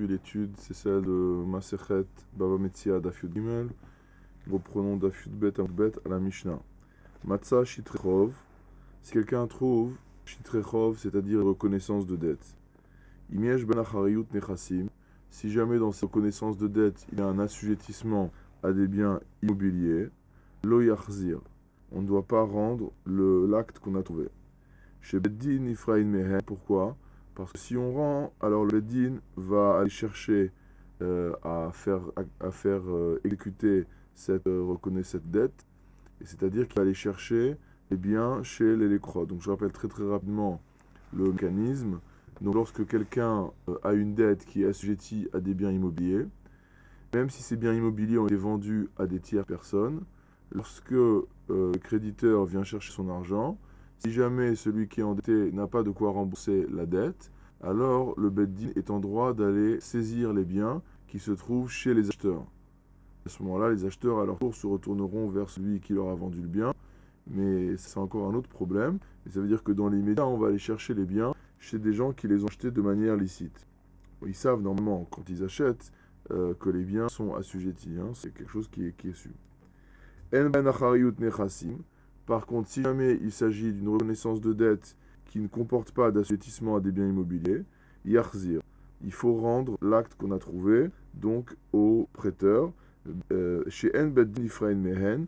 Aujourd'hui, l'étude, c'est celle de Masechet Bava Metzia Daf Yud Gimel. Reprenons Daf Yud Bet à la Mishnah. Matzah Shitrechov. Si quelqu'un trouve Shitrechov, c'est-à-dire reconnaissance de dette. Imiesh Ben Achariyut Nechassim. Si jamais dans ces reconnaissances de dette, il y a un assujettissement à des biens immobiliers, Lo Yachzir. On ne doit pas rendre l'acte qu'on a trouvé. Chez Beddin Ifraïn Mehen. Pourquoi ? Parce que si on rend, alors le Beddin va aller chercher à faire exécuter cette dette, et c'est-à-dire qu'il va aller chercher les biens chez les lécrocs. Donc je rappelle très rapidement le mécanisme. Donc lorsque quelqu'un a une dette qui est assujettie à des biens immobiliers, même si ces biens immobiliers ont été vendus à des tiers personnes, lorsque le créditeur vient chercher son argent, si jamais celui qui est endetté n'a pas de quoi rembourser la dette, alors le Beddin est en droit d'aller saisir les biens qui se trouvent chez les acheteurs. À ce moment-là, les acheteurs à leur tour se retourneront vers celui qui leur a vendu le bien, mais c'est encore un autre problème. Et ça veut dire que dans l'immédiat, on va aller chercher les biens chez des gens qui les ont achetés de manière licite. Ils savent normalement, quand ils achètent, que les biens sont assujettis. C'est quelque chose qui est su. En ben achariyut nechassim. Par contre, si jamais il s'agit d'une reconnaissance de dette qui ne comporte pas d'assujettissement à des biens immobiliers, yachzir, il faut rendre l'acte qu'on a trouvé donc au prêteur chez En Beddin Ifraïn Mehen,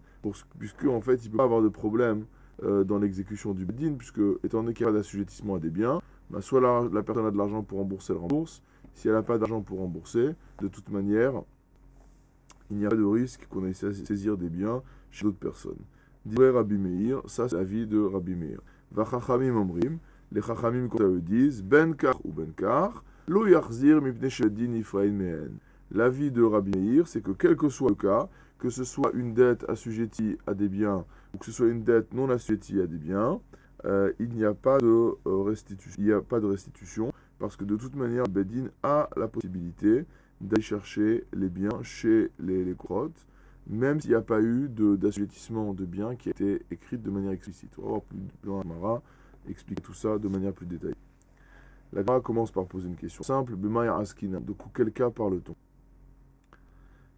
puisque en fait il ne peut pas avoir de problème dans l'exécution du Beddin, puisque étant donné qu'il n'y a pas d'assujettissement à des biens, soit la personne a de l'argent pour rembourser, elle rembourse. Si elle n'a pas d'argent pour rembourser, de toute manière, il n'y a pas de risque qu'on aille saisir des biens chez d'autres personnes. Divrei Rabbi Meir, ça c'est l'avis de Rabbi Meir. Vachachamim omrim, les chachamim quand eux disent, ben kar ou ben kar, lo yachzir mipnei sheddin ifraïn mehen. L'avis de Rabbi Meir, c'est que quel que soit le cas, que ce soit une dette assujettie à des biens ou que ce soit une dette non assujettie à des biens, il n'y a pas de restitution, parce que de toute manière, le Beddin a la possibilité d'aller chercher les biens chez les crottes, même s'il n'y a pas eu d'assujettissement de biens qui a été écrit de manière explicite. On va voir plus loin la Gemara expliquer tout ça de manière plus détaillée. La Gemara commence par poser une question simple. B'maya askina. De quel cas parle-t-on?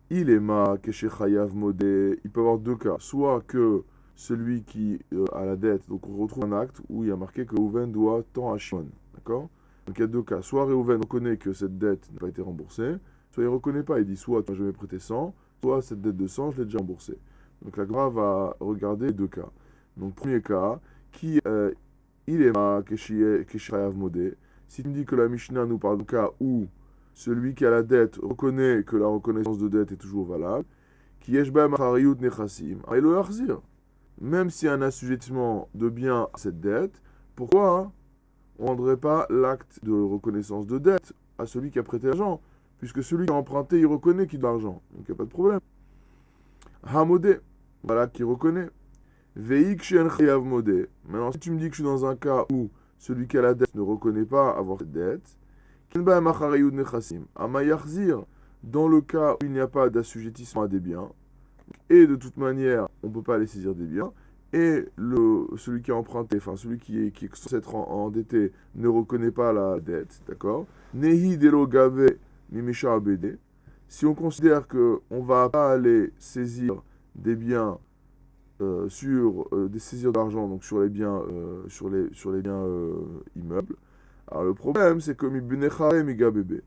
Il est ma keshechayav modé. Il peut y avoir deux cas. Soit que celui qui a la dette, donc on retrouve un acte où il y a marqué que Reuven doit tant à Shimon. D'accord? Donc il y a deux cas. Soit Reuven reconnaît que cette dette n'a pas été remboursée, soit il ne reconnaît pas. Il dit soit je vais prêter 100, soit cette dette de 100, je l'ai déjà remboursée. Donc la Gemara va regarder les deux cas. Donc premier cas, il est ma keshechayav modé. Si tu me dis que la Mishnah nous parle du cas où celui qui a la dette reconnaît que la reconnaissance de dette est toujours valable, qui yeshba machariyut nechassim, et le harzir. Même s'il y a un assujettissement de biens à cette dette, pourquoi on ne rendrait pas l'acte de reconnaissance de dette à celui qui a prêté l'argent? Puisque celui qui a emprunté, il reconnaît qu'il a de l'argent. Donc il n'y a pas de problème. Hamodé, voilà qui reconnaît. Veik shen chayav modé. Maintenant, si tu me dis que je suis dans un cas où celui qui a la dette ne reconnaît pas avoir cette dette, kenba machariyut nechassim, amayachzir, dans le cas où il n'y a pas d'assujettissement à des biens, et de toute manière, on ne peut pas aller saisir des biens, et celui qui a emprunté, enfin celui qui est censé être endetté, ne reconnaît pas la dette, d'accord? Nehi delo gave mimisha abede. Si on considère qu'on ne va pas aller saisir des biens des saisir d'argent, donc sur les biens, sur les biens immeubles, alors le problème c'est que mibnechare migabebe.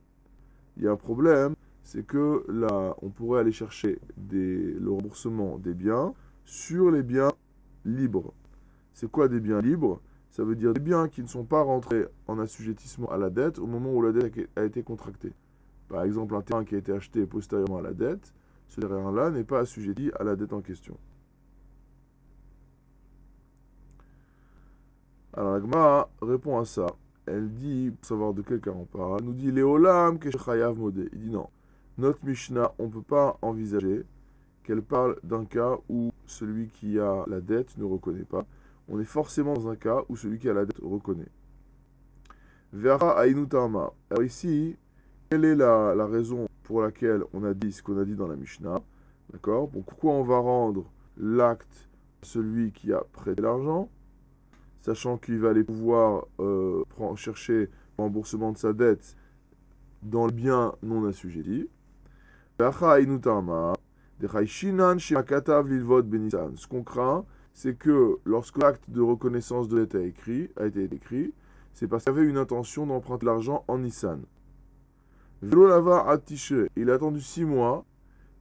Il y a un problème, c'est que là, on pourrait aller chercher le remboursement des biens sur les biens libres. C'est quoi des biens libres? Ça veut dire des biens qui ne sont pas rentrés en assujettissement à la dette au moment où la dette a été contractée. Par exemple, un terrain qui a été acheté postérieurement à la dette, ce terrain-là n'est pas assujetti à la dette en question. Alors la Gemara répond à ça. Elle dit, pour savoir de quel cas on parle, elle nous dit Léolam Keshayav Modé. Il dit non. Notre Mishnah, on ne peut pas envisager qu'elle parle d'un cas où celui qui a la dette ne reconnaît pas. On est forcément dans un cas où celui qui a la dette reconnaît. Vera Ainutama. Alors ici, quelle est la raison pour laquelle on a dit ce qu'on a dit dans la Mishnah? D'accord? Pourquoi on va rendre l'acte à celui qui a prêté l'argent, sachant qu'il va aller pouvoir chercher le remboursement de sa dette dans le bien non assujetti. Ce qu'on craint, c'est que lorsque l'acte de reconnaissance de dette a été écrit, c'est parce qu'il y avait une intention d'emprunter l'argent en Nissan. Velo lava à Tishri, il a attendu 6 mois,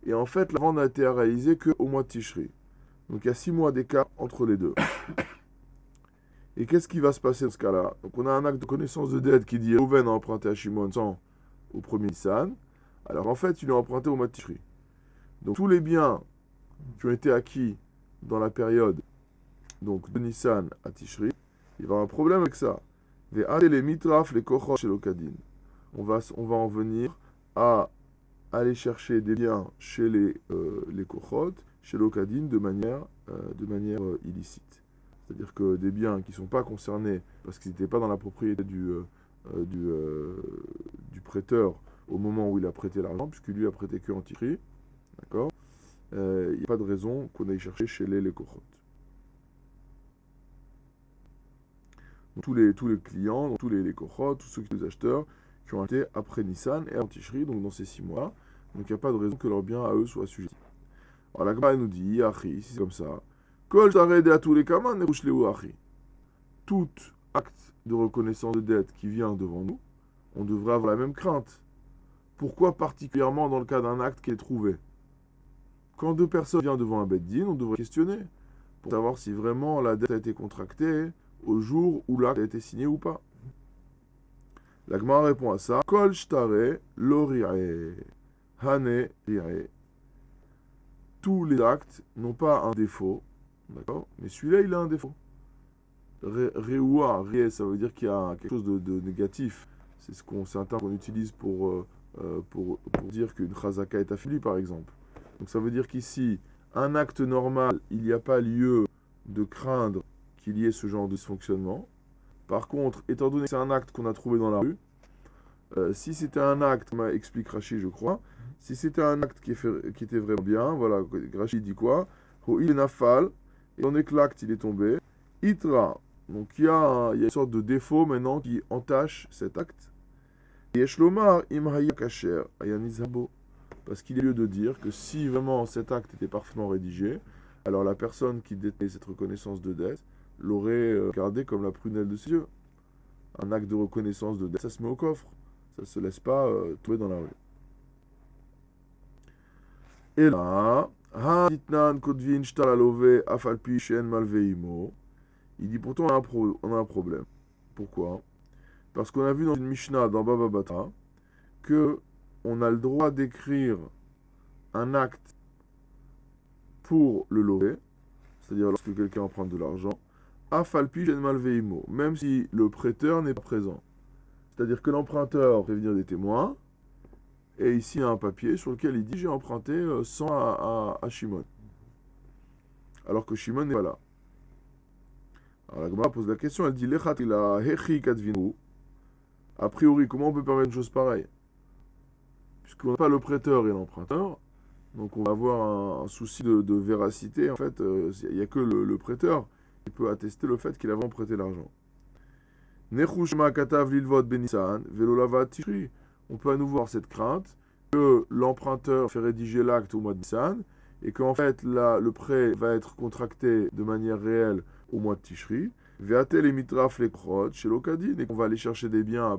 et en fait, la vente n'a été réalisée qu'au mois de Tishri. Donc il y a 6 mois d'écart entre les deux. Et qu'est-ce qui va se passer dans ce cas-là? Donc on a un acte de connaissance de dette qui dit Reuven a emprunté à Shimon au premier Nissan. Alors en fait, il a emprunté au mois de Tishri. Donc tous les biens qui ont été acquis dans la période donc, de Nissan à Tishri, il va y avoir un problème avec ça. Les mitraf, les kochot chez l'okadin. On va en venir à aller chercher des biens chez les kochot, chez l'okadin, de manière illicite. C'est-à-dire que des biens qui ne sont pas concernés parce qu'ils n'étaient pas dans la propriété du prêteur au moment où il a prêté l'argent, puisque lui a prêté que en Tishri, d'accord, il n'y a pas de raison qu'on aille chercher chez les kochot. Tous les clients, tous les kochot, tous ceux qui sont les acheteurs qui ont été après Nissan et en Tishri, donc dans ces 6 mois, donc il n'y a pas de raison que leurs biens à eux soient assujettis. Alors la Gemara nous dit, Achi, si c'est comme ça, Kol tared à tous les kaman nerush leu Achi. Tout acte de reconnaissance de dette qui vient devant nous, on devrait avoir la même crainte. Pourquoi particulièrement dans le cas d'un acte qui est trouvé? Quand 2 personnes viennent devant un bed-din, on devrait questionner pour savoir si vraiment la dette a été contractée au jour où l'acte a été signé ou pas. La Gemara répond à ça. Kol shtare lo ri'e, hane ri'e. Tous les actes n'ont pas un défaut, d'accord? Mais celui-là, il a un défaut. Re'ua, ri'e, ça veut dire qu'il y a quelque chose de négatif. C'est un terme qu'on utilise pour dire qu'une chazaka est affilie, par exemple. Donc ça veut dire qu'ici, un acte normal, il n'y a pas lieu de craindre qu'il y ait ce genre de dysfonctionnement. Par contre, étant donné que c'est un acte qu'on a trouvé dans la rue, si c'était un acte, explique Rashi, je crois, si c'était un acte qui était vraiment bien, voilà, Rashi dit quoi? Il est nafal, et on est que l'acte il est tombé, itra, donc il y a une sorte de défaut maintenant qui entache cet acte. Et Shlomar imhaya kasher ayanizabo, parce qu'il est lieu de dire que si vraiment cet acte était parfaitement rédigé, alors la personne qui détenait cette reconnaissance de dette l'aurait gardé comme la prunelle de ses yeux. Un acte de reconnaissance de dette, ça se met au coffre. Ça ne se laisse pas tomber dans la rue. Et là, il dit pourtant on a un problème. Pourquoi? Parce qu'on a vu dans une Mishnah dans Baba Batra que on a le droit d'écrire un acte pour le lové, c'est-à-dire lorsque quelqu'un emprunte de l'argent, afalpi shen malveimo, même si le prêteur n'est pas présent. C'est-à-dire que l'emprunteur fait venir des témoins, et ici il y a un papier sur lequel il dit j'ai emprunté 100 à Shimon. Alors que Shimon n'est pas là. Alors la Gemara pose la question, elle dit lechatila hechi katvinu. A priori, comment on peut permettre une chose pareille? Puisqu'on n'a pas le prêteur et l'emprunteur, donc on va avoir un souci de véracité. En fait, il n'y a que le prêteur qui peut attester le fait qu'il a vraiment prêté l'argent. On peut à nouveau avoir cette crainte que l'emprunteur fait rédiger l'acte au mois de Nissan et qu'en fait le prêt va être contracté de manière réelle au mois de Tishri. Veatel et mitraf les krot chez l'okadin et qu'on va aller chercher des biens a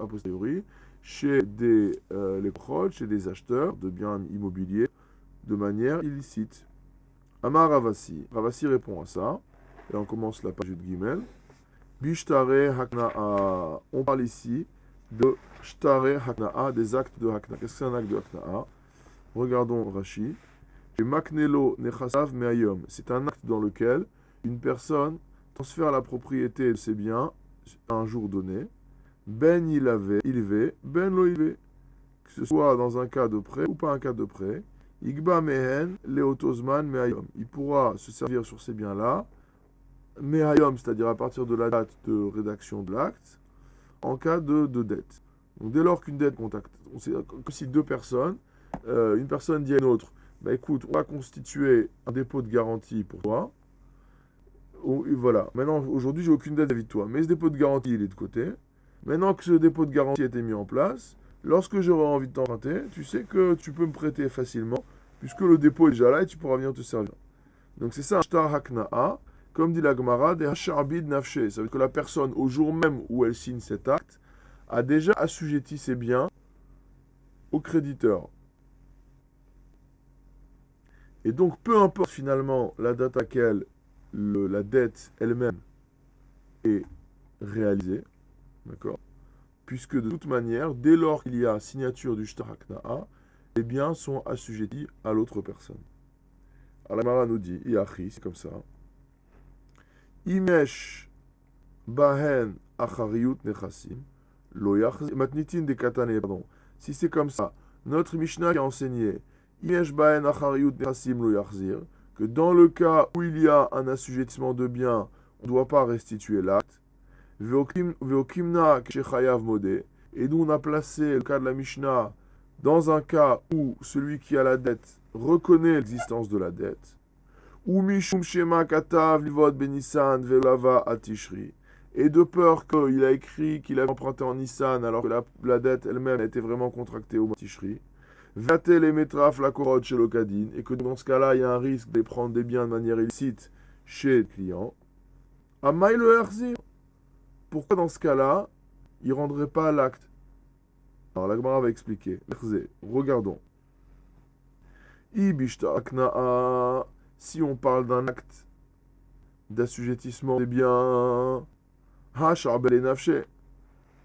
posteriori chez des chez des acheteurs de biens immobiliers de manière illicite. Amar Ravasi. Ravasi répond à ça. Et on commence la page de Gimel. Bishtare Hakna'a. On parle ici de Shtare Hakna'a, des actes de Hakna'a. Qu'est-ce que c'est un acte de Hakna'a? Regardons Rashi. Maknelo Nechasav Meayom. C'est un acte dans lequel une personne transfère la propriété de ses biens à un jour donné. Ben il veut, ben lo ilve. Que ce soit dans un cas de prêt ou pas un cas de prêt. Igba mehen leotosman meayom. Il pourra se servir sur ces biens-là, meayom, c'est-à-dire à partir de la date de rédaction de l'acte, en cas de dette. Donc dès lors qu'une dette contacte, c'est comme si 2 personnes, une personne dit à une autre, bah écoute, on va constituer un dépôt de garantie pour toi. Voilà. Maintenant, aujourd'hui, j'ai aucune dette vis-à-vis de toi, mais ce dépôt de garantie, il est de côté. Maintenant que ce dépôt de garantie a été mis en place, lorsque j'aurai envie de t'emprunter, tu sais que tu peux me prêter facilement, puisque le dépôt est déjà là et tu pourras venir te servir. Donc c'est ça un shtar hakna'a, comme dit la Gemara, des hasharbid nafshe. Ça veut dire que la personne, au jour même où elle signe cet acte, a déjà assujetti ses biens au créditeur. Et donc, peu importe finalement la date à laquelle la dette elle-même est réalisée, d'accord, puisque de toute manière, dès lors qu'il y a signature du shtar hakna'a, les biens sont assujettis à l'autre personne. Alors la Gemara nous dit, Iachi, c'est comme ça. Imesh bahen achariyut nechassim, lo yachzir, matnitin de katane, pardon. Si c'est comme ça, notre Mishnah qui a enseigné, Imesh bahen achariyut nechassim lo yachzir, que dans le cas où il y a un assujettissement de biens, on ne doit pas restituer l'acte. Veokimna shechayav modé, et nous on a placé le cas de la Mishnah dans un cas où celui qui a la dette reconnaît l'existence de la dette, ou mishum shema katav livod benissan velava atishri, et de peur qu'il a écrit qu'il avait emprunté en Nissan alors que la dette elle-même était vraiment contractée au mois Tishri, vatel et metraf la korod chez l'okadin, et que dans ce cas-là il y a un risque de prendre des biens de manière illicite chez le client. Amay le herzir. Pourquoi dans ce cas-là il ne rendrait pas l'acte? Alors la Gemara va expliquer. Regardons. Si on parle d'un acte d'assujettissement des biens,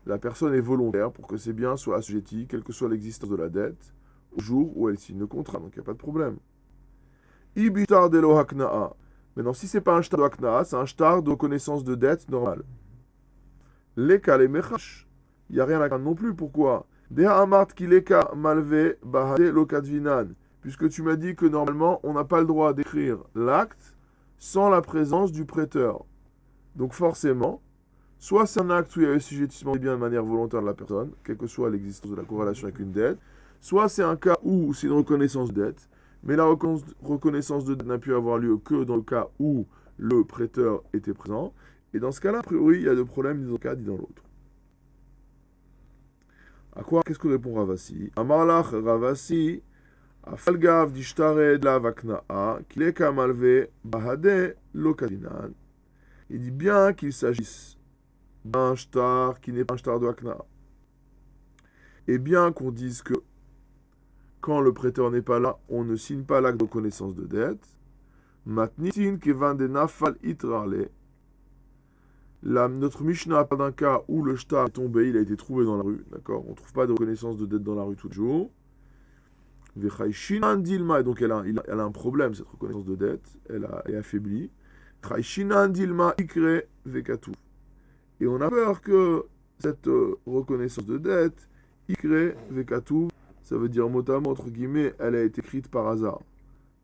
la personne est volontaire pour que ses biens soient assujettis, quelle que soit l'existence de la dette, au jour où elle signe le contrat, donc il n'y a pas de problème. Maintenant, si ce n'est pas un shtar de hakna'a, c'est un shtar de reconnaissance de dette normale. Les cas, les mechash, il n'y a rien à craindre non plus. Pourquoi? Puisque tu m'as dit que normalement, on n'a pas le droit d'écrire l'acte sans la présence du prêteur. Donc forcément, soit c'est un acte où il y a assujettissement des biens de manière volontaire de la personne, quelle que soit l'existence de la corrélation avec une dette, soit c'est un cas où c'est une reconnaissance de dette, mais la reconnaissance de dette n'a pu avoir lieu que dans le cas où le prêteur était présent. Et dans ce cas-là, a priori, il y a deux problèmes, ni dans un cas, ni dans l'autre. À quoi? Qu'est-ce que répond Ravasi? Amarlach Ravasi, Afalgav dishtare de la vakna'a, kileka malve bahade lokadinan. Il dit bien qu'il s'agisse d'un shtar qui n'est pas un shtar de hakna'a. Et bien qu'on dise que quand le prêteur n'est pas là, on ne signe pas l'acte de reconnaissance de dette. Matnitin kevan de nafal itrale. Notre Mishnah parle d'un cas où le shtar est tombé, il a été trouvé dans la rue, d'accord? On ne trouve pas de reconnaissance de dette dans la rue tout le jour. Et donc elle a un problème, cette reconnaissance de dette, elle est affaiblie. Et on a peur que cette reconnaissance de dette, ikre vekatu, ça veut dire mot à mot, entre guillemets, elle a été écrite par hasard.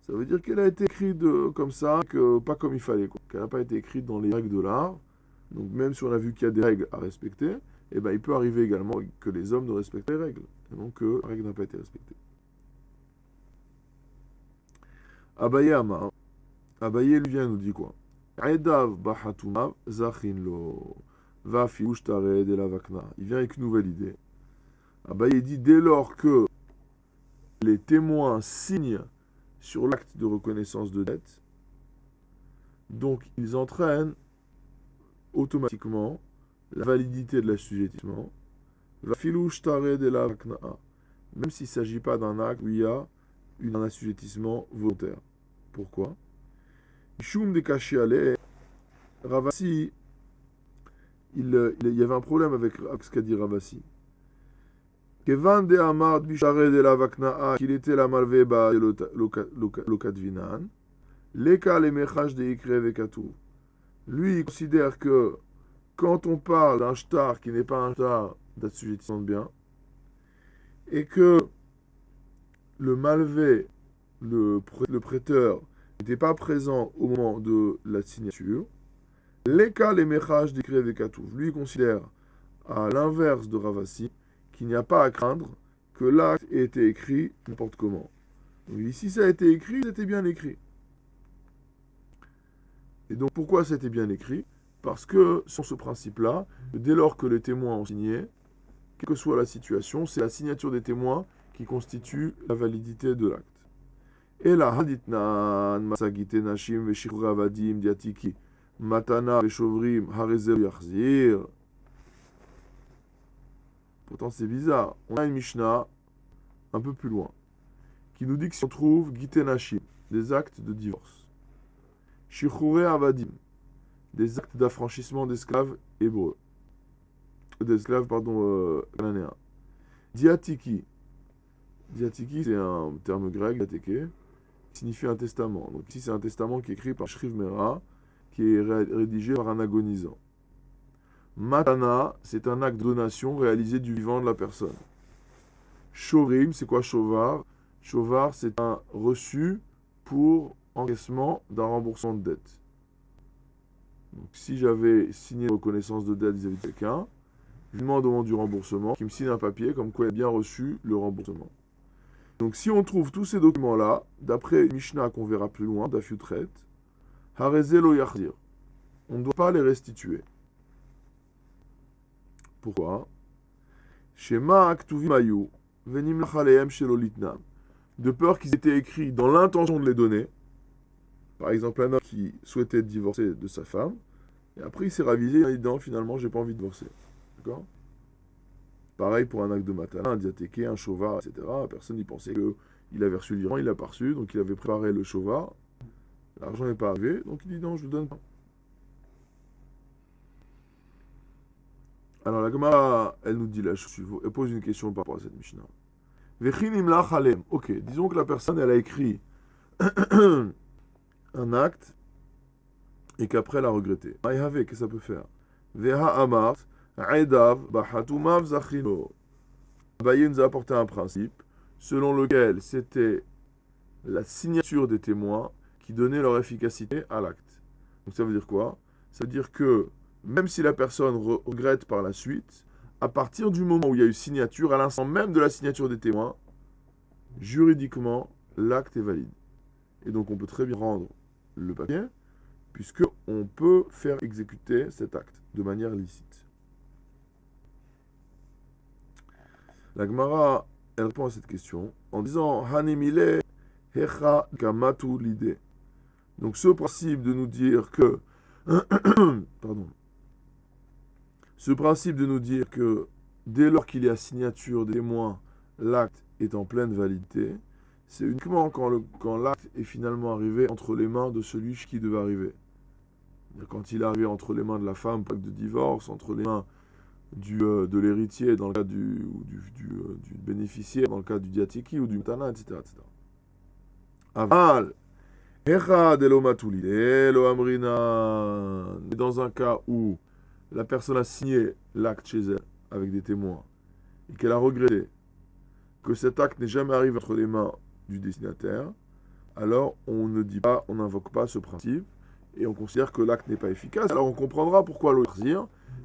Ça veut dire qu'elle a été écrite comme ça, que pas comme il fallait, qu'elle n'a pas été écrite dans les règles de l'art. Donc même si on a vu qu'il y a des règles à respecter, eh ben, il peut arriver également que les hommes ne respectent pas les règles. Et donc la règle n'a pas été respectée. Abaye Amar. Abaye lui vient nous dit quoi? Edav bahatumav zachin lo. Va fiushtare de la vakna. Il vient avec une nouvelle idée. Abaye dit dès lors que les témoins signent sur l'acte de reconnaissance de dette, donc ils entraînent automatiquement la validité de l'assujettissement, va filushtare de la vakna'a, même s'il ne s'agit pas d'un acte où il y a un assujettissement volontaire. Pourquoi? Ishum de Kashiale, Ravasi, il y avait un problème avec ce qu'a dit Ravasi. Kevan de Amad Bishare de la vakna'a, qu'il était la malveba de l'okadvinan, leka le mechash de ikre vekatu. Lui, il considère que quand on parle d'un shtar qui n'est pas un shtar d'assujettissement de biens, et que le malvé, le prêteur, n'était pas présent au moment de la signature, les cas, les méchages d'écrire des katouv. Lui, il considère, à l'inverse de Ravasi, qu'il n'y a pas à craindre que l'acte ait été écrit n'importe comment. Donc, ici, ça a été écrit, c'était bien écrit. Et donc, pourquoi ça a été bien écrit? Parce que, sur ce principe-là, dès lors que les témoins ont signé, quelle que soit la situation, c'est la signature des témoins qui constitue la validité de l'acte. Et la haditnan masagite nashim veshichure avadim diatiki matana veshovrim harezel yachzir. Pourtant c'est bizarre. On a une Mishnah un peu plus loin qui nous dit que si on trouve gite nashim, des actes de divorce, shichure avadim, des actes d'affranchissement d'esclaves hébreux, cananéens, diatiki, c'est un terme grec, diateke, qui signifie un testament. Donc ici c'est un testament qui est écrit par Shriv Mera, qui est rédigé par un agonisant. Matana, c'est un acte de donation réalisé du vivant de la personne. Shorim, c'est quoi shovar? Shovar, c'est un reçu pour encaissement d'un remboursement de dette. Donc si j'avais signé une reconnaissance de dette vis-à-vis de quelqu'un, je lui demande au moment du remboursement qu'il me signe un papier comme quoi il a bien reçu le remboursement. Donc si on trouve tous ces documents-là, d'après Mishnah qu'on verra plus loin, Daf Yutret, Hareze lo yachzir, on ne doit pas les restituer. Pourquoi? Shema aktuvim ayu, venim lachalehem shelo litnam. De peur qu'ils étaient écrits dans l'intention de les donner. Par exemple, un homme qui souhaitait divorcer de sa femme, et après il s'est ravisé, il a dit non, finalement, j'ai pas envie de divorcer. D'accord? Pareil pour un acte de matana, un diatéké, un chauvard, etc. La personne y pensait qu'il avait reçu le virement, il l'a pas reçu, donc il avait préparé le chauvard. L'argent n'est pas arrivé, donc il dit non, je ne le donne pas. Alors la Gemara, elle nous dit la chose suivante, elle pose une question par rapport à cette Mishnah. Vechinim la chalem. Ok, disons que la personne, elle a écrit un acte et qu'après elle a regretté. Qu'est-ce que ça peut faire? Veha amart, aidav, bahatumav, zachino. Abaye nous a apporté un principe selon lequel c'était la signature des témoins qui donnait leur efficacité à l'acte. Donc ça veut dire quoi? Ça veut dire que même si la personne regrette par la suite, à partir du moment où il y a eu signature, à l'instant même de la signature des témoins, juridiquement, l'acte est valide. Et donc on peut très bien rendre le papier, puisqu'on peut faire exécuter cet acte de manière licite. La Gemara, elle répond à cette question en disant Hanimile hecha kamatu l'idée. Donc ce principe de nous dire que ce principe de nous dire que dès lors qu'il y a signature des témoins, l'acte est en pleine validité, c'est uniquement quand l'acte est finalement arrivé entre les mains de celui qui devait arriver. Quand il est arrivé entre les mains de la femme, pas de divorce, entre les mains de l'héritier dans le cas du bénéficiaire, dans le cas du diatiki ou du matana, etc. Aval, dans un cas où la personne a signé l'acte chez elle avec des témoins et qu'elle a regretté que cet acte n'est jamais arrivé entre les mains du destinataire, alors on ne dit pas, on n'invoque pas ce principe et on considère que l'acte n'est pas efficace. Alors on comprendra pourquoi l'autre,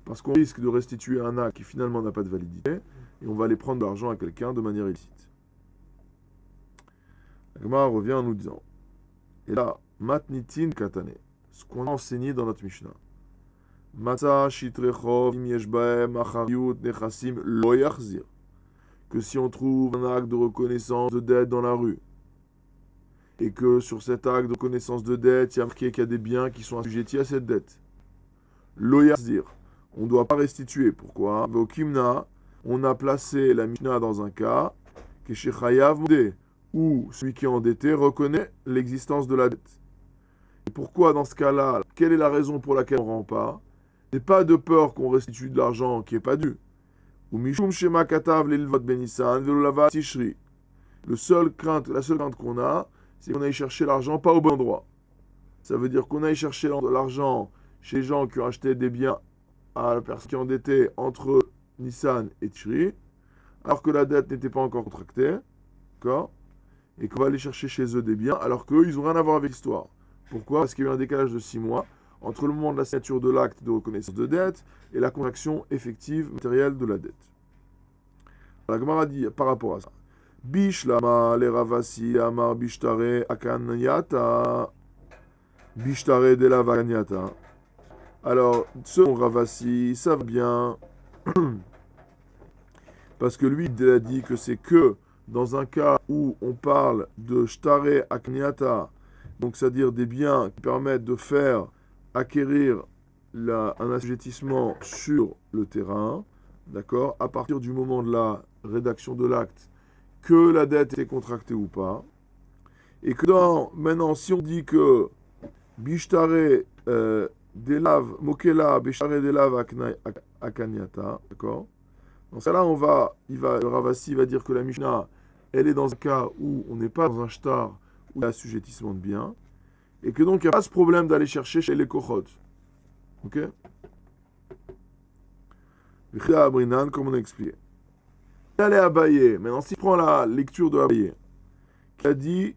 parce qu'on risque de restituer un acte qui finalement n'a pas de validité et on va aller prendre de l'argent à quelqu'un de manière illicite. La Gemara revient en nous disant, et là, matnitin katane, ce qu'on a enseigné dans notre Mishnah. Matza shitrechov im yesh bahem achariyut nechasim lo yachzir. Que si on trouve un acte de reconnaissance de dette dans la rue, et que sur cet acte de reconnaissance de dette, il y a marqué qu'il y a des biens qui sont assujettis à cette dette, lo yachzir, on ne doit pas restituer. Pourquoi? Vokimna, on a placé la Mishnah dans un cas, que chez Chayav Modé, où celui qui est endetté reconnaît l'existence de la dette. Et pourquoi dans ce cas-là? Quelle est la raison pour laquelle on ne rend pas? Ce n'est pas de peur qu'on restitue de l'argent qui n'est pas dû. Ou Mishum Shema Katav l'Ilvat Benissan, Velolava Tishri. La seule crainte qu'on a, c'est qu'on aille chercher l'argent pas au bon endroit. Ça veut dire qu'on aille chercher l'argent chez les gens qui ont acheté des biens à la personne qui est endettée entre Nissan et Tishri, alors que la dette n'était pas encore contractée, d'accord? Et qu'on va aller chercher chez eux des biens, alors qu'eux, ils n'ont rien à voir avec l'histoire. Pourquoi? Parce qu'il y a eu un décalage de 6 mois entre le moment de la signature de l'acte de reconnaissance de dette et la contraction effective matérielle de la dette. La Gemara dit par rapport à ça, Bishlama le Ravasi Amar Bishtare Akanyata Bishtare de la Vakanyata. Alors, selon Ravasi, ça va bien, parce que lui, il a dit que c'est que dans un cas où on parle de shtare akniata, donc c'est-à-dire des biens qui permettent de faire acquérir un assujettissement sur le terrain, d'accord, à partir du moment de la rédaction de l'acte, que la dette est contractée ou pas, et que maintenant, si on dit que bishtare delav mokela bishtare delav akaniata, d'accord, dans ce cas-là, le Ravasi va dire que la Mishnah, elle est dans un cas où on n'est pas dans un shtar où il y a assujettissement de biens, et que donc il n'y a pas ce problème d'aller chercher chez les kochot. Ok? Comme on a expliqué. Allez à Abaye. Maintenant, si on prend la lecture de Abaye, qui a dit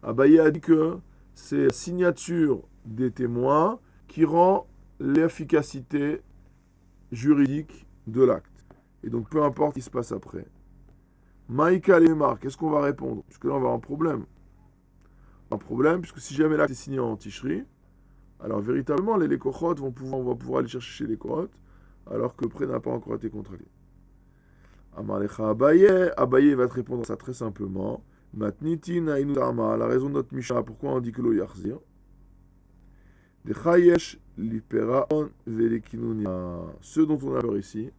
Abaye a dit que c'est la signature des témoins qui rend l'efficacité juridique de l'acte. Et donc, peu importe ce qui se passe après. Maïka Lemar, qu'est-ce qu'on va répondre? Puisque là, on va avoir un problème. Un problème, puisque si jamais l'acte est signé en ticherie, alors véritablement, les kochot on va pouvoir aller chercher chez les kochot, alors que le prêt n'a pas encore été contracté. Amalecha Abaye va te répondre à ça très simplement. Matniti nainu dama, la raison de notre Mishnah, pourquoi on dit que lo yarzir? De chayesh liperaon velekinunia. Ce dont on a peur ici.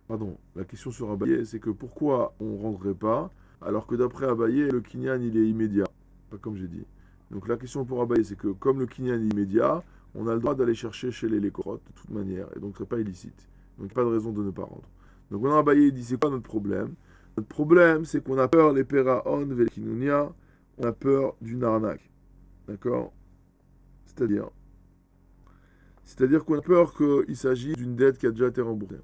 Pardon, la question sur Abaye, c'est que pourquoi on ne rendrait pas, alors que d'après Abaye, le kinyan il est immédiat. Pas comme j'ai dit. Donc la question pour Abaye, c'est que comme le kinyan est immédiat, on a le droit d'aller chercher chez les korot de toute manière, et donc ce n'est pas illicite. Donc il n'y a pas de raison de ne pas rendre. Donc maintenant Abaye dit, c'est quoi notre problème? Notre problème, c'est qu'on a peur des peraon velkinunia, on a peur d'une arnaque. D'accord? C'est-à-dire qu'on a peur qu'il s'agit d'une dette qui a déjà été remboursée.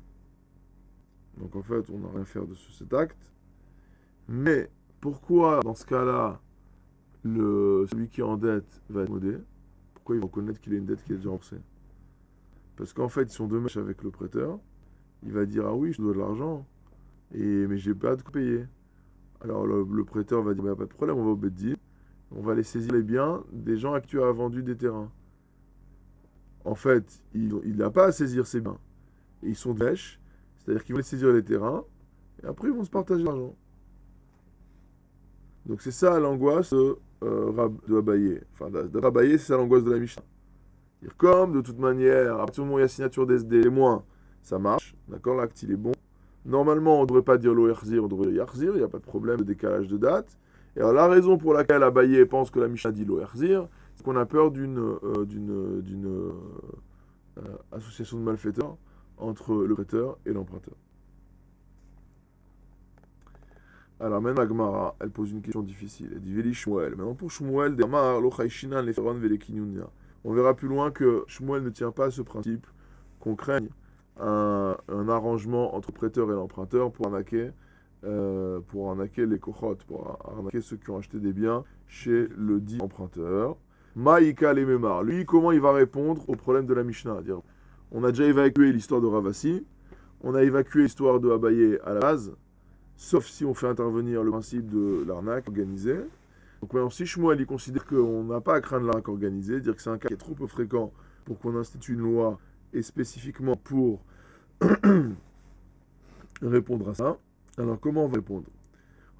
Donc en fait, on n'a rien à faire de cet acte. Mais pourquoi, dans ce cas-là, celui qui est en dette va être modé? Pourquoi il va reconnaître qu'il a une dette qui est déjà remboursée? Parce qu'en fait, ils sont deux mèches avec le prêteur. Il va dire, ah oui, je dois de l'argent, mais j'ai pas de quoi payer. Alors le prêteur va dire, il n'y a pas de problème, on va au Beddin, on va aller saisir les biens des gens à qui tu as vendu des terrains. En fait, il n'a pas à saisir ses biens. Et ils sont deux mèches, c'est-à-dire qu'ils vont aller saisir les terrains, et après ils vont se partager l'argent. Donc c'est ça l'angoisse de Abaye. Enfin, de Abaye, c'est ça l'angoisse de la Mishnah. Comme de toute manière, à partir du moment où il y a signature des témoins, ça marche, d'accord, l'acte il est bon. Normalement, on ne devrait pas dire lo yarzir, on devrait dire yarzir, il n'y a pas de problème de décalage de date. Et alors la raison pour laquelle Abaye pense que la Mishnah dit lo yarzir, c'est qu'on a peur d'une association de malfaiteurs entre le prêteur et l'emprunteur. Alors maintenant, la Gemara, elle pose une question difficile. Elle dit Veli Shmuel. Maintenant, pour Shmuel, on verra plus loin que Shmuel ne tient pas à ce principe qu'on craigne un arrangement entre le prêteur et l'emprunteur pour arnaquer les kochot, pour arnaquer ceux qui ont acheté des biens chez le dit emprunteur. Maïka les Memar. Lui, comment il va répondre au problème de la Mishnah? Dire, on a déjà évacué l'histoire de Ravasi, on a évacué l'histoire de Abaye à la base, sauf si on fait intervenir le principe de l'arnaque organisée. Donc maintenant, si Shmuel il considère qu'on n'a pas à craindre l'arnaque organisée, dire que c'est un cas qui est trop peu fréquent pour qu'on institue une loi et spécifiquement pour répondre à ça, alors comment on va répondre?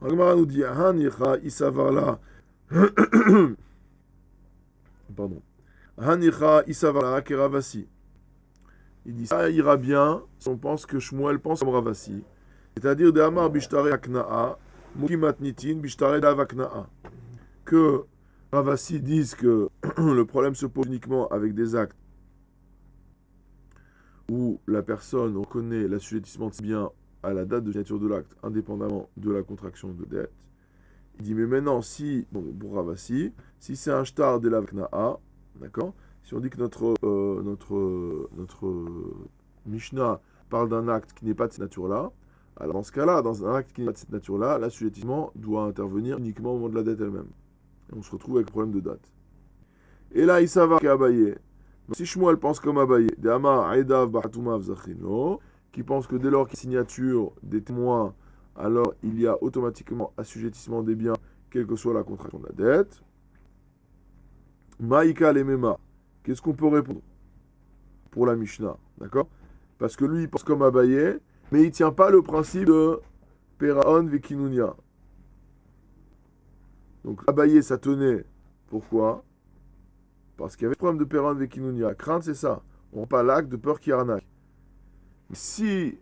Agmara nous dit Hanicha isavarla pardon. Hanicha isavarla keravasi. Il dit ça ira bien si on pense que Shmuel pense comme Ravasi. C'est-à-dire de Amar Bishtare Akna'a, Mukimatnitin Bishtare Davakna'a. Que Ravasi dise que le problème se pose uniquement avec des actes où la personne reconnaît l'assujettissement de ses biens à la date de signature de l'acte, indépendamment de la contraction de dette. Il dit, mais maintenant, pour Ravasi, si c'est un shtar de l'avakna'a, d'accord, si on dit que notre Mishnah parle d'un acte qui n'est pas de cette nature-là, alors dans ce cas-là, dans un acte qui n'est pas de cette nature-là, l'assujettissement doit intervenir uniquement au moment de la dette elle-même. Et on se retrouve avec le problème de date. Et là, il s'avère qu'Abaye, si Shmuel pense comme Abaye, qui pense que dès lors qu'il y a signature des témoins, alors il y a automatiquement assujettissement des biens quelle que soit la contraction de la dette. Maïka lemema. Qu'est-ce qu'on peut répondre pour la Mishnah? D'accord? Parce que lui, il pense comme Abaye, mais il ne tient pas le principe de Peraon Vekinunia. Donc Abaye, ça tenait. Pourquoi? Parce qu'il y avait le problème de Peraon Vekinunia. Crainte, c'est ça. On ne pas l'acte de peur qu'il arnaque. Si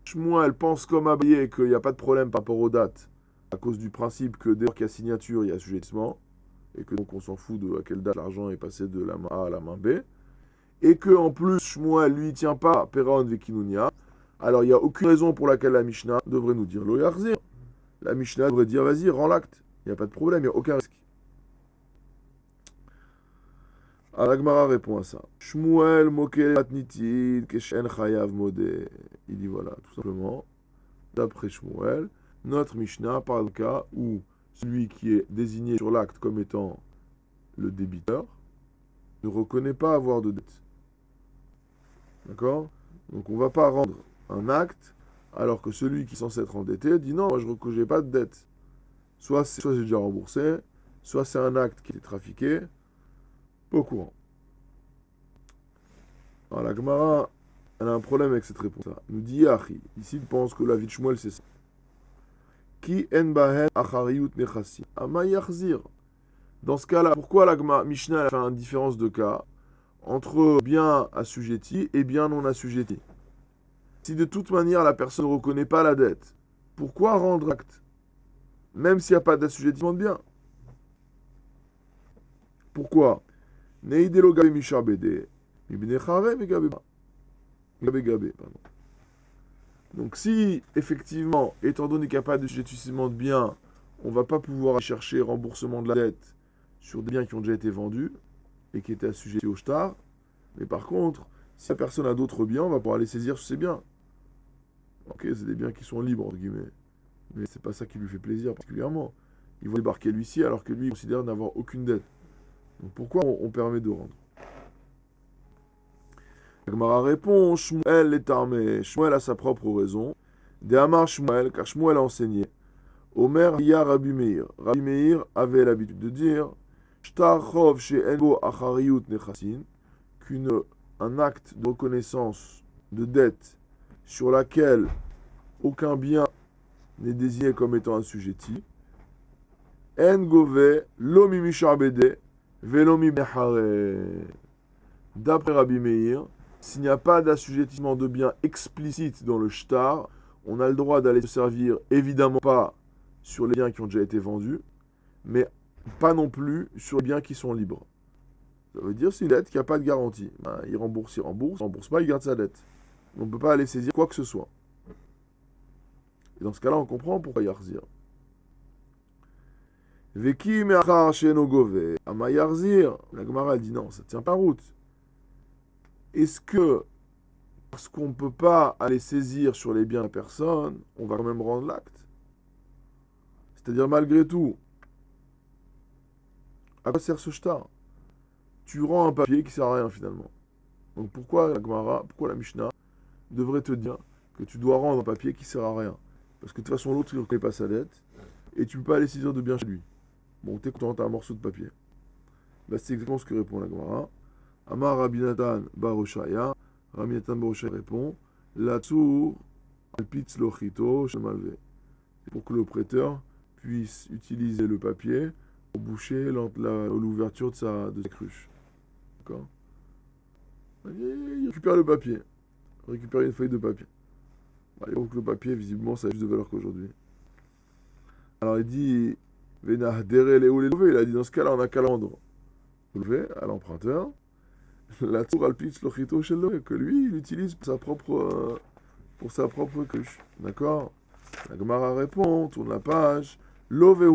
Shmuel pense comme Abaye qu'il n'y a pas de problème par rapport aux dates, à cause du principe que dès lors qu'il y a signature, il y a assujettissement, et que donc on s'en fout de à quelle date l'argent est passé de la main A à la main B, et que en plus Shmuel lui tient pas Peraon Vekinunia, alors il n'y a aucune raison pour laquelle la Mishnah devrait nous dire Lo Yarzir. La Mishnah devrait dire vas-y, rends l'acte. Il n'y a pas de problème, il n'y a aucun risque. Alors la Gemara répond à ça. Shmuel mokel matnitin keshen chayav modé. Il dit voilà, tout simplement, d'après Shmuel, notre Mishnah parle d'un cas où celui qui est désigné sur l'acte comme étant le débiteur ne reconnaît pas avoir de dette. D'accord? Donc on ne va pas rendre un acte alors que celui qui est censé être endetté dit non, moi je ne reconnais pas de dette. Soit j'ai déjà remboursé, soit c'est un acte qui est trafiqué, pas au courant. Alors la Gemara, elle a un problème avec cette réponse-là. Elle nous dit Yachi. Ici, il pense que la vie de Shmuel, c'est ça. Qui en bahen achariyut nechassi. Ama yachzir. Dans ce cas-là, pourquoi la Mishnah a fait une différence de cas entre bien assujetti et bien non assujetti? Si de toute manière la personne ne reconnaît pas la dette, pourquoi rendre acte? Même s'il n'y a pas d'assujettissement de bien. Pourquoi? Neidelo gabe mishabede. Donc si, effectivement, étant donné qu'il n'y a pas de assujettissement de biens, on ne va pas pouvoir chercher remboursement de la dette sur des biens qui ont déjà été vendus et qui étaient assujettis au shtar, mais par contre, si la personne a d'autres biens, on va pouvoir les saisir sur ces biens. Ok, c'est des biens qui sont libres, entre guillemets. Mais c'est pas ça qui lui fait plaisir particulièrement. Il va débarquer l'huissier alors que lui il considère n'avoir aucune dette. Donc pourquoi on permet de rendre? La Gemara répond, Shmuel est armé. Shmuel a sa propre raison. De Amar Shmuel, car Shmuel a enseigné. Omer ya Rabbi Meir. Rabbi Meir avait l'habitude de dire Shtar chov she'enbo achariyut nechasin, qu'un acte de reconnaissance de dette sur laquelle aucun bien n'est désigné comme étant assujetti. En gove lo mi misharbede velo mi behare. D'après Rabbi Meir, s'il n'y a pas d'assujettissement de biens explicite dans le shtar, on a le droit d'aller se servir, évidemment pas sur les biens qui ont déjà été vendus, mais pas non plus sur les biens qui sont libres. Ça veut dire c'est une dette qui n'a pas de garantie. Ben, il rembourse, il rembourse pas, il garde sa dette. On ne peut pas aller saisir quoi que ce soit. Et dans ce cas-là, on comprend pourquoi Yarzir. Veki me'achar she'eno gove, ama Yarzir. La Gemara dit non, ça ne tient pas route. Est-ce que, parce qu'on ne peut pas aller saisir sur les biens de la personne, on va quand même rendre l'acte? C'est-à-dire, malgré tout, à quoi sert ce shtar? Tu rends un papier qui ne sert à rien finalement. Donc pourquoi la Gemara, pourquoi la Mishnah devrait te dire que tu dois rendre un papier qui ne sert à rien? Parce que de toute façon, l'autre, il ne reconnaît pas sa dette, et tu ne peux pas aller saisir de bien chez lui. Bon, t'es content, t'as un morceau de papier. Ben, c'est exactement ce que répond la Gemara. Amar Rabbi Natan bar Oshaya. Rabbi Natan bar Oshaya répond La tour alpitz lochito shemalve. C'est pour que le prêteur puisse utiliser le papier pour boucher l'ouverture de sa cruche. D'accord? Il récupère le papier. Il récupère une feuille de papier. Donc le papier, visiblement, ça a plus de valeur qu'aujourd'hui. Alors il dit Venah dere leou levé. Il a dit dans ce cas-là, on a qu'à rendre levé à l'emprunteur. La tour alpitz lochito shemalve, que lui, il utilise pour sa propre cruche. D'accord? La Gemara répond, tourne la page. Comment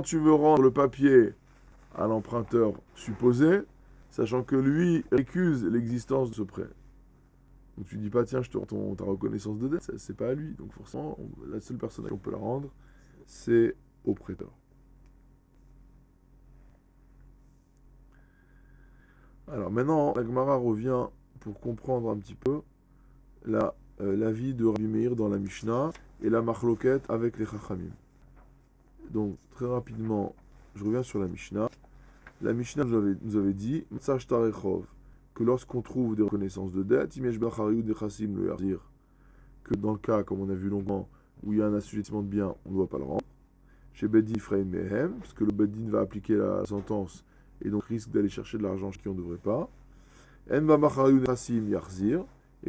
tu veux rendre le papier à l'emprunteur supposé, sachant que lui récuse l'existence de ce prêt? Donc tu dis pas, tiens, je te rends ta reconnaissance de dette, c'est pas à lui. Donc forcément, la seule personne à qui on peut la rendre, c'est au prêteur. Alors maintenant, la Gemara revient pour comprendre un petit peu l'avis de Rabbi Meir dans la Mishnah et la marloquette avec les Chachamim. Donc, très rapidement, je reviens sur la Mishnah. La Mishnah nous avait dit que lorsqu'on trouve des reconnaissances de dette, que dans le cas, comme on a vu longuement, où il y a un assujettissement de biens, on ne doit pas le rendre. Chez Beddin Frein Mehem, parce que le Beddin va appliquer la sentence et donc risque d'aller chercher de l'argent chez qui on ne devrait pas. Et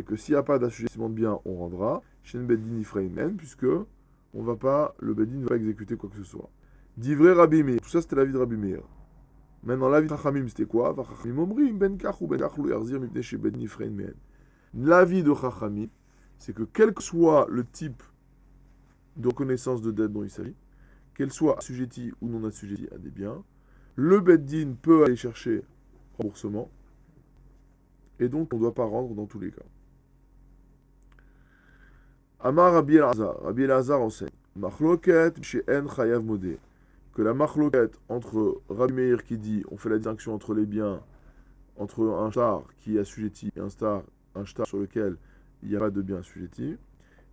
que s'il n'y a pas d'assujettissement de biens, on rendra. Chez Beddin Frein Mehem, puisque le Beddin ne va pas exécuter quoi que ce soit. Divrei Rabbi Meir, tout ça c'était l'avis de Rabbi Meir. Maintenant, l'avis de Chachamim, c'était quoi? L'avis de Chachamim, c'est que quel que soit le type de reconnaissance de dette dont il s'agit, qu'elle soit assujettie ou non assujettie à des biens, le Beddin peut aller chercher remboursement, et donc on ne doit pas rendre dans tous les cas. Amar Rabbi Elazar enseigne, Machloket she'en chayav modeh, que la machloket entre Rabbi Meir qui dit on fait la distinction entre les biens, entre un shtar qui est assujetti et un shtar sur lequel il n'y a pas de bien assujetti,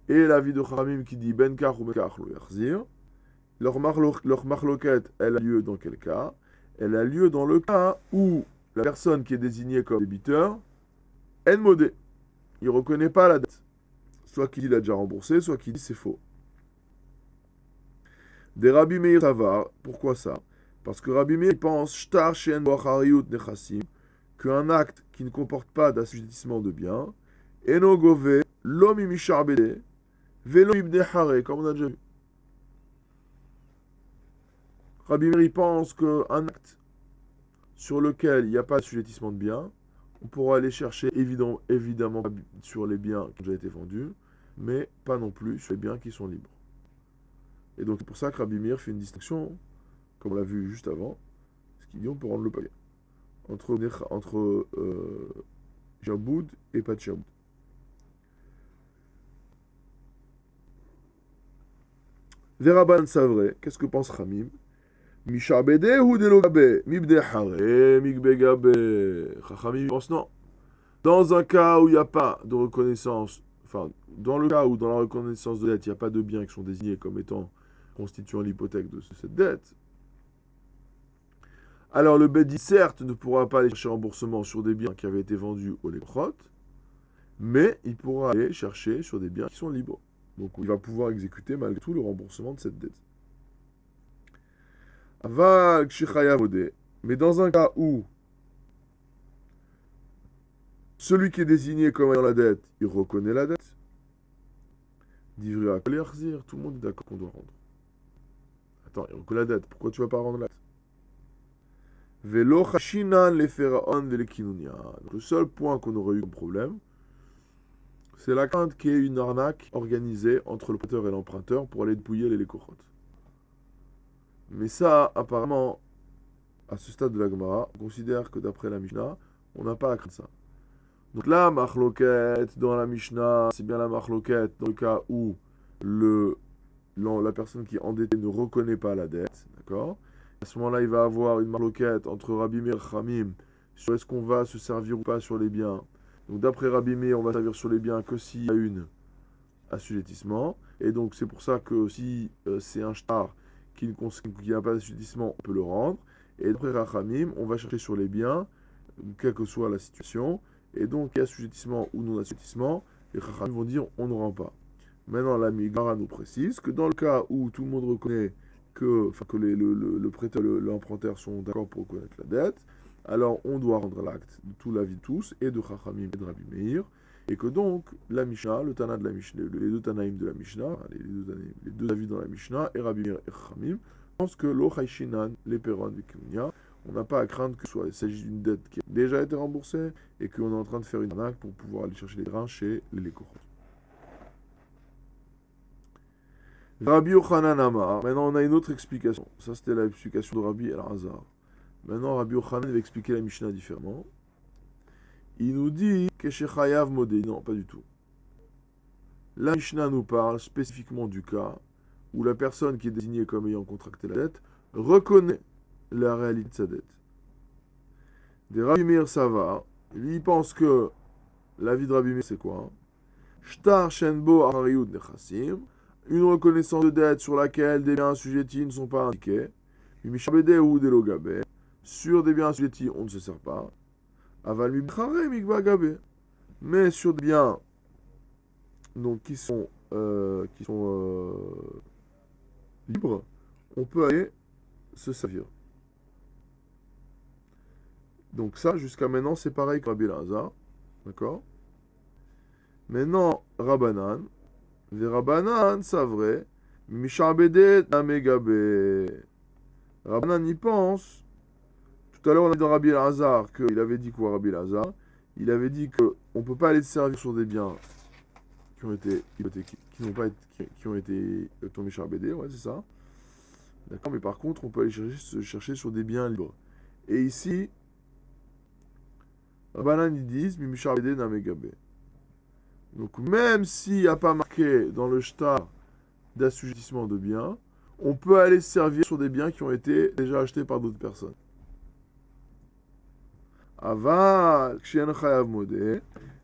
et l'avis de Chachamim qui dit ben kach ou ben kach lo yachzir, leur machloket, elle a lieu dans quel cas? Elle a lieu dans le cas où la personne qui est désignée comme débiteur en modé, il ne reconnaît pas la dette, soit qu'il dit l'a déjà remboursé, soit qu'il dit c'est faux. Des Rabbi Meir Tavar, pourquoi ça? Parce que Rabbi Meir pense shtar she'en bo achariyut nechassim, qu'un acte qui ne comporte pas d'assujettissement de biens, eno gove lo mimishar bede velo ibne hare, comme on a déjà vu. Rabbi Meir pense qu'un acte sur lequel il n'y a pas d'assujettissement de biens, on pourra aller chercher évidemment sur les biens qui ont déjà été vendus, mais pas non plus sur les biens qui sont libres. Et donc c'est pour ça que Rabbi Meir fait une distinction, comme on l'a vu juste avant, ce qu'il dit on peut rendre le papier, entre Jaboud et pas de Jaboud. Veraban Savre, qu'est-ce que pense Chamim? Mishabede ou delogabe, mibde hare, migbegabe. Chachamim pense non. Dans un cas où il n'y a pas de reconnaissance, enfin, dans le cas où dans la reconnaissance de dette, il n'y a pas de biens qui sont désignés comme étant constituant l'hypothèque de cette dette, alors le Beddin, certes, ne pourra pas aller chercher remboursement sur des biens qui avaient été vendus au Lekrot, mais il pourra aller chercher sur des biens qui sont libres. Donc il va pouvoir exécuter malgré tout le remboursement de cette dette. Mais dans un cas où celui qui est désigné comme ayant la dette, il reconnaît la dette, tout le monde est d'accord qu'on doit rendre. Attends, il reconnaît la dette, pourquoi tu ne vas pas rendre la dette? Donc, le seul point qu'on aurait eu comme problème, c'est la crainte qu'il y ait une arnaque organisée entre le prêteur et l'emprunteur pour aller dépouiller les Lekochot. Mais ça, apparemment, à ce stade de la Gemara, on considère que d'après la Mishnah, on n'a pas à craindre ça. Donc la machloket dans la Mishnah, c'est bien la machloket dans le cas où la personne qui est endettée ne reconnaît pas la dette, d'accord? À ce moment-là, il va avoir une machloket entre Rabbi Meir et Chachamim sur est-ce qu'on va se servir ou pas sur les biens. Donc d'après Rabbi Meir, on va servir sur les biens que s'il y a une assujettissement. Et donc c'est pour ça que si c'est un shtar qui n'a pas d'assujettissement, on peut le rendre. Et d'après Chachamim, on va chercher sur les biens, quelle que soit la situation. Et donc il y a assujettissement ou non assujettissement, les Chachamim vont dire on ne rend pas. Maintenant la Migara nous précise que dans le cas où tout le monde reconnaît que le prêteur et l'emprunteur sont d'accord pour reconnaître la dette, alors on doit rendre l'acte de tout l'avis de tous, et de Chachamim et de Rabbi Meir, et que donc la Mishnah, le Tana de la Mishnah, les deux Tanaïm de la Mishnah, les deux avis dans la Mishnah, et Rabbi Meir et Chachamim, pensent que lo chayshinan, les peron et Kumunia, on n'a pas à craindre que il s'agisse d'une dette qui a déjà été remboursée, et qu'on est en train de faire une arnaque pour pouvoir aller chercher les terrains chez les Lekochot. Rabbi Yochanan Amar, maintenant on a une autre explication. Ça c'était l'explication de Rabbi Elazar. Maintenant Rabbi Yochanan va expliquer la Mishnah différemment. Il nous dit que chez Chayav Modé, non pas du tout. La Mishnah nous parle spécifiquement du cas où la personne qui est désignée comme ayant contracté la dette reconnaît la réalité de sa dette. Des Rabbi Meir Savar, lui il pense que la vie de Rabbi Meir c'est quoi? Shtar Shenbo Arayud Nechassim, une reconnaissance de dette sur laquelle des biens assujettis ne sont pas indiqués, Mishabede ou Delogabe, sur des biens assujettis, on ne se sert pas. Aval Mibchare Mikba Gabe. Mais sur des biens donc, qui sont libres, on peut aller se servir. Donc ça, jusqu'à maintenant, c'est pareil que Rabbi Elazar. D'accord? Maintenant, Rabbanan. Les Rabbanan, c'est vrai. Mishabede Namegabe. Rabbanan y pense. Tout à l'heure, on a dit dans Rabbi Elazar qu'il avait dit quoi, Rabbi Elazar? Il avait dit qu'on ne peut pas aller se servir sur des biens qui ont été Mishabede, ouais, c'est ça. D'accord? Mais par contre, on peut aller chercher sur des biens libres. Et ici, Rabbanan, ils disent Mishabede Namegabe. Donc, même s'il n'y a pas marqué dans le shtar d'assujettissement de biens, on peut aller se servir sur des biens qui ont été déjà achetés par d'autres personnes. Aval, Kshen Chayav Modé,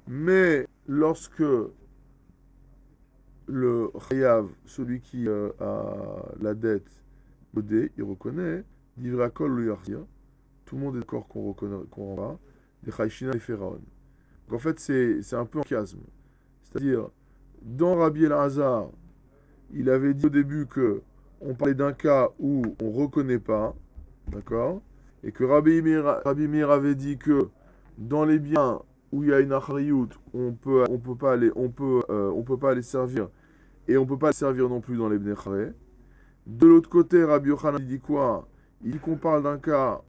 mais lorsque le Chayav, celui qui a la dette, Modé, il reconnaît, Divrakol le Yarzir, tout le monde est d'accord qu'on rend pas, des Chaïchina et Pharaon. Donc en fait, c'est un peu un chiasme. C'est-à-dire, dans Rabbi Elazar, il avait dit au début que on parlait d'un cas où on ne reconnaît pas, d'accord, et que Rabbi Meir avait dit que dans les biens où il y a une achariyut, on peut pas les servir, et on peut pas les servir non plus dans les bnei charé. De l'autre côté, Rabbi Yochanan il dit quoi? Il dit qu'on parle d'un cas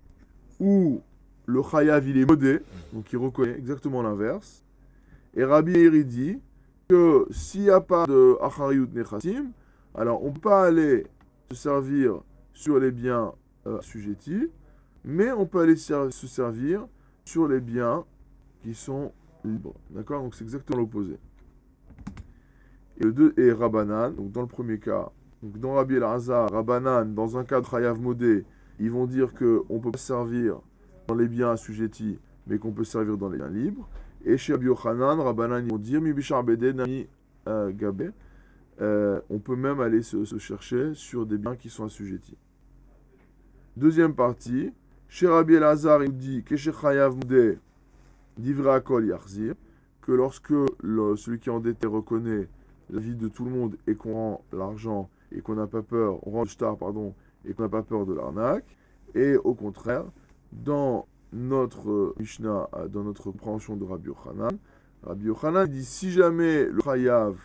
où le chayav il est modé, donc il reconnaît exactement l'inverse. Et Rabbi Meir il dit que s'il n'y a pas de achariyut nechassim, alors on ne peut pas aller se servir sur les biens assujettis, mais on peut aller se servir sur les biens qui sont libres. D'accord? Donc c'est exactement l'opposé. Et Rabbanan, donc dans le premier cas, donc dans Rabbi Elazar, Rabbanan, dans un cas de Chayav Modé, ils vont dire qu'on ne peut pas servir dans les biens assujettis, mais qu'on peut servir dans les biens libres. Et chez Rabbi Yochanan, Rabbanan, ils vont dire Mi Bishar Bede Nami Gabe. On peut même aller se chercher sur des biens qui sont assujettis. Deuxième partie, chez Rabbi Elazar, il nous dit que chez Chayav Modé, Divra Kol Yarzir, que lorsque celui qui est endetté reconnaît la vie de tout le monde et qu'on rend l'argent et qu'on n'a pas peur, on rend le shtar, pardon, et qu'on n'a pas peur de l'arnaque. Et au contraire, dans notre Mishnah, dans notre compréhension de Rabbi Yochanan dit si jamais le Chayav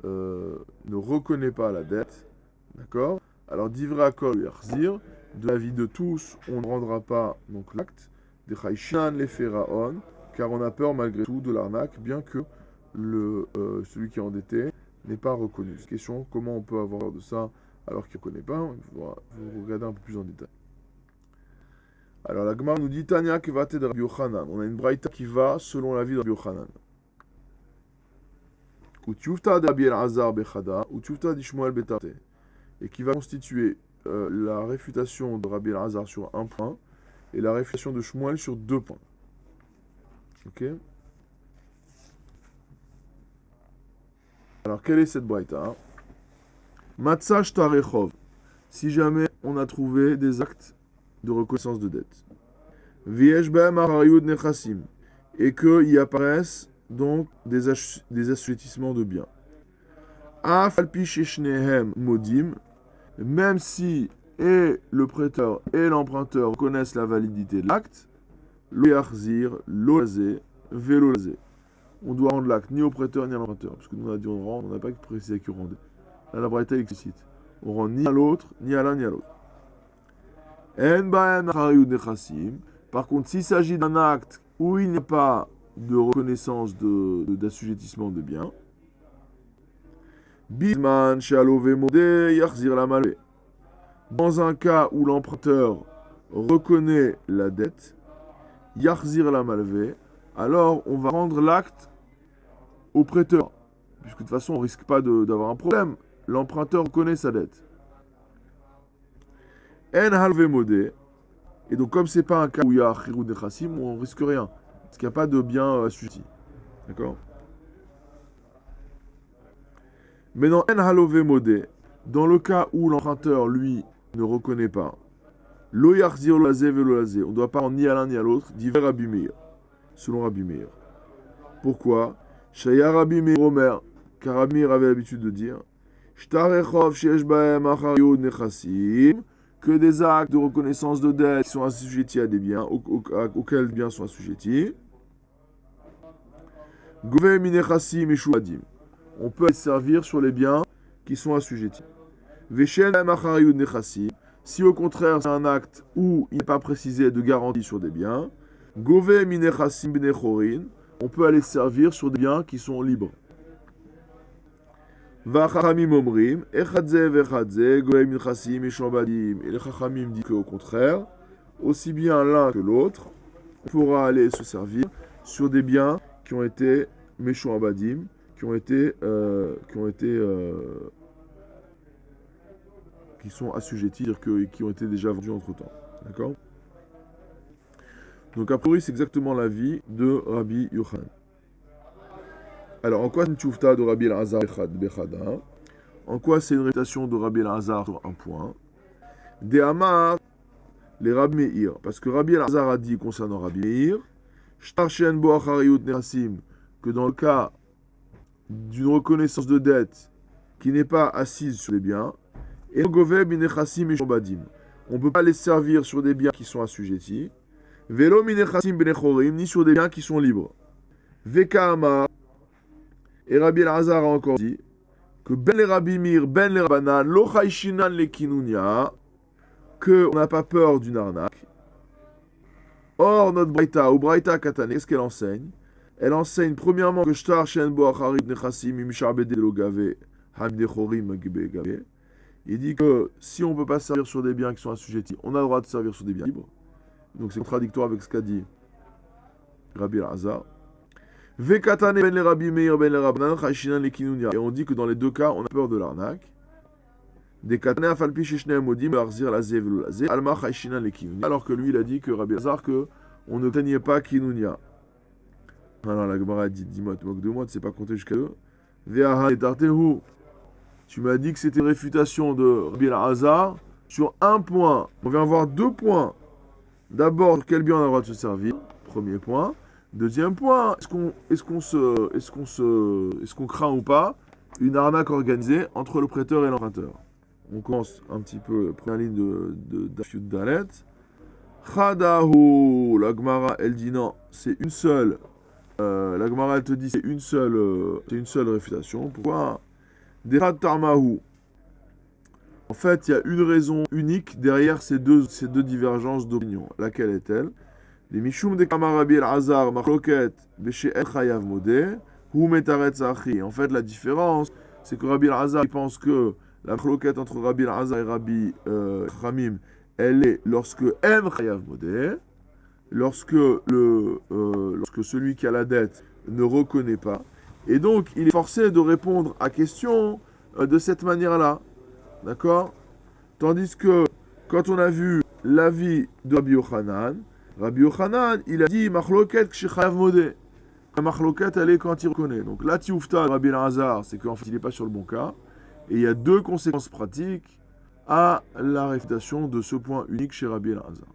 ne reconnaît pas la dette, d'accord, alors Divra Kol Yarzir, de la vie de tous, on ne rendra pas donc l'acte des Chaïchan les Pharaon, car on a peur malgré tout de l'arnaque, bien que celui qui est endetté n'est pas reconnu. Question, comment on peut avoir peur de ça alors qu'il ne connaît pas? Il faut regarder un peu plus en détail. Alors la Gemara nous dit Tanya Kevate de Rabbi Yochanan. On a une braïta qui va selon la vie de Rabbi Yochanan. Ou Tioufta de Rabbi Elazar Bechada, ou Tioufta d'Ishmael Betarte. Et qui va constituer la réfutation de Rabbi Elazar sur un point et la réfutation de Shmuel sur 2 points. Ok? Alors, quelle est cette braïta? Matzah shtarechov. Si jamais on a trouvé des actes de reconnaissance de dette. Viesh be'em harayud nechassim. Et qu'il y apparaissent donc des assujettissements de biens. Af alpi sheshnehem modim. Même si et le prêteur et l'emprunteur reconnaissent la validité de l'acte, lo yarzir, lo lazé, velo lazé. On doit rendre l'acte ni au prêteur ni à l'emprunteur. Parce que nous on a dit on rend, on n'a pas précisé qui rendait. Là la braïta explicite. On rend ni à l'autre, ni à l'un, ni à l'autre. En ba'en harayud nechassim. Par contre, s'il s'agit d'un acte où il n'y a pas de reconnaissance d'assujettissement de biens, Bisman shalove modé yarzir la malvé. Dans un cas où l'emprunteur reconnaît la dette, yarzir la malvé, alors on va rendre l'acte au prêteur. Puisque de toute façon, on ne risque pas d'avoir un problème. L'emprunteur connaît sa dette. En halve modé. Et donc, comme ce n'est pas un cas où il y a chirou de chassim, on ne risque rien. Parce qu'il n'y a pas de bien assujetti. D'accord? Maintenant, en halové modé, dans le cas où l'emprunteur, lui, ne reconnaît pas, lo yarzir lazé velo lazé, on ne doit pas rendre ni à l'un ni à l'autre, diver Rabbi Meir, selon Rabbi Meir. Pourquoi? Shaya Rabbi Meir Omer, car Rabbi Meir avait l'habitude de dire, shtarechov sheyesh bahem achariyot nechasim, que des actes de reconnaissance de dette qui sont assujettis à des biens, auxquels les biens sont assujettis. Gove minechassim eshuadim. On peut les servir sur les biens qui sont assujettis. Veshen achariyot nechassim. Si au contraire c'est un acte où il n'est pas précisé de garantie sur des biens, Gove minechassim bnechorin. On peut aller servir sur des biens qui sont libres. Vachachamim omrim, echadze vechadze, goem minchassim et shambadim. Et les chachamim dit qu'au contraire, aussi bien l'un que l'autre, on pourra aller se servir sur des biens qui ont été meshuabadim, qui sont assujettis, c'est-à-dire qui ont été déjà vendus entre temps. D'accord? Donc a priori c'est exactement l'avis de Rabbi Yochanan. Alors, en quoi c'est une tchoufta de Rabbi Elazar Bechada? En quoi c'est une récitation de Rabbi Elazar sur un point? De Amar, les Rabbi Meir. Parce que Rabbi Elazar a dit concernant Rabbi Meir, Shtar She'en bo achariyut nechassim, que dans le cas d'une reconnaissance de dette qui n'est pas assise sur les biens, et Gove binechassim et shobadim. On ne peut pas les servir sur des biens qui sont assujettis, Velo minechassim benechorim, ni sur des biens qui sont libres. Veka Amar, et Rabbi Elazar a encore dit que ben les Rabbi Meir, ben les Rabbanan, lo chayshinan le kinunya, qu'on n'a pas peur d'une arnaque. Or, notre Braïta, ou Braïta Katane, qu'est-ce qu'elle enseigne? Elle enseigne premièrement que Shtar Shen Bo Acharit Nechassim Imisharbede lo Gave Hamde Chorim Gave. Il dit que si on ne peut pas servir sur des biens qui sont assujettis, on a le droit de servir sur des biens libres. Donc c'est contradictoire avec ce qu'a dit Rabbi Elazar. Vekatane ben le Rabbi Meir ben le Rabbanan chayshinan le kinunya. Et on dit que dans les deux cas, on a peur de l'arnaque. Des katane afalpi shishneim modim arzir lazé velo lazé alma chayshinan le kinunya. Alors que lui, il a dit que Rabbi Elazar que on ne craignait pas kinunya. Alors la Gemara dit, dis-moi, tu moques de moi, tu ne sais pas compter jusqu'à 2. Ve'ahan etartehu. Tu m'as dit que c'était une réfutation de Rabbi Elazar sur un point. On vient voir 2 points. D'abord, quel bien on a le droit de se servir? Premier point. Deuxième point, est-ce qu'on craint ou pas une arnaque organisée entre le prêteur et l'emprunteur? On commence un petit peu, première ligne de Dafyud Dalet. Chadahu, la Gemara, elle dit non, c'est une seule. La Gemara, elle te dit c'est une seule réfutation. Pourquoi? Derad Tarmahu. En fait, il y a une raison unique derrière ces deux divergences d'opinion. Laquelle est-elle? Les Mishum de Kamar Rabbi Elazar, Machloket, Beshe'en Chayav Modeh, Hu Metaretz Achi. En fait, la différence, c'est que Rabbi Elazar, il pense que la Machloket entre Rabbi Elazar et Rabbi Chamim, elle est lorsque En Chayav Modeh, lorsque celui qui a la dette ne reconnaît pas. Et donc, il est forcé de répondre à question de cette manière-là. D'accord? Tandis que, quand on a vu l'avis de Rabbi Yochanan, il a dit « Machloket kshechayav modeh ». La machloket, elle est quand il reconnaît. Donc, la tioufta de Rabbi Elazar, c'est qu'en fait, il n'est pas sur le bon cas. Et il y a 2 conséquences pratiques à la réfutation de ce point unique chez Rabbi Elazar.